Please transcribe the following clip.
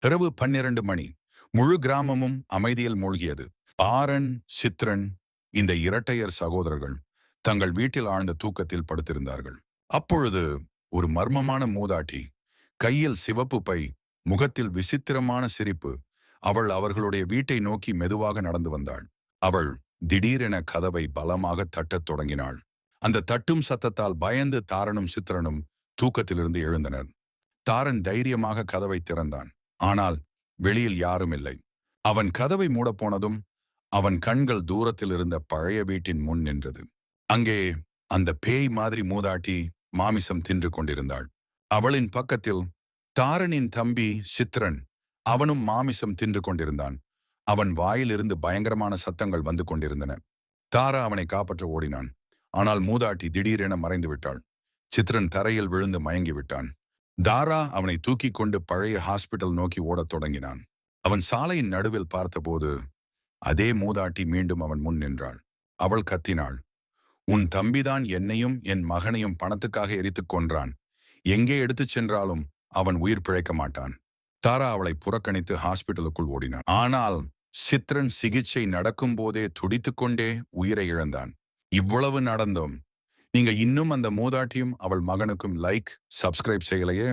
இரவு 12 மணி. முழு கிராமமும் அமைதியில் மூழ்கியது. ஆரன், சித்ரன், இந்த இரட்டையர் சகோதரர்கள் தங்கள் வீட்டில் ஆழ்ந்த தூக்கத்தில் படுத்திருந்தார்கள். அப்பொழுது ஒரு மர்மமான மூதாட்டி, கையில் சிவப்பு பை, முகத்தில் விசித்திரமான சிரிப்பு, அவர்களுடைய வீட்டை நோக்கி மெதுவாக நடந்து வந்தாள். அவள் திடீரென கதவை பலமாக தட்டத் தொடங்கினாள். அந்த தட்டும் சத்தத்தால் பயந்து தாரனும் சித்ரனும் தூக்கத்திலிருந்து எழுந்தனர். தாரன் தைரியமாக கதவை திறந்தான். ஆனால் வெளியில் யாரும் இல்லை. அவன் கதவை மூடப்போனதும் அவன் கண்கள் தூரத்தில் இருந்த பழைய வீட்டின் முன் நின்றது. அங்கே அந்த பேய் மாதிரி மூதாட்டி மாமிசம் தின்று கொண்டிருந்தாள். அவளின் பக்கத்தில் தாரனின் தம்பி சித்ரன், அவனும் மாமிசம் தின்று கொண்டிருந்தான். அவன் வாயிலிருந்து பயங்கரமான சத்தங்கள் வந்து கொண்டிருந்தன. தாரா அவனை காப்பாற்ற ஓடினான். ஆனால் மூதாட்டி திடீரென மறைந்து விட்டாள். சித்ரன் தரையில் விழுந்து மயங்கி விட்டான். தாரா அவனை தூக்கிக் கொண்டு பழைய ஹாஸ்பிட்டல் நோக்கி ஓடத் தொடங்கினான். அவன் சாலையின் நடுவில் பார்த்தபோது அதே மூதாட்டி மீண்டும் அவன் முன் நின்றாள். அவள் கத்தினாள், உன் தம்பிதான் என்னையும் என் மகனையும் பணத்துக்காக எரித்துக் கொன்றான். எங்கே எடுத்துச் சென்றாலும் அவன் உயிர் பிழைக்க மாட்டான். தாரா அவளை புறக்கணித்து ஹாஸ்பிட்டலுக்குள் ஓடினான். ஆனால் சித்ரன் சிகிச்சை நடக்கும் போதே துடித்துக்கொண்டே உயிரை இழந்தான். இவ்வளவு நடந்தும் நீங்க இன்னும் அந்த மூதாட்டியும் அவள் மகனுக்கும் லைக், சப்ஸ்கிரைப் செய்யலையே?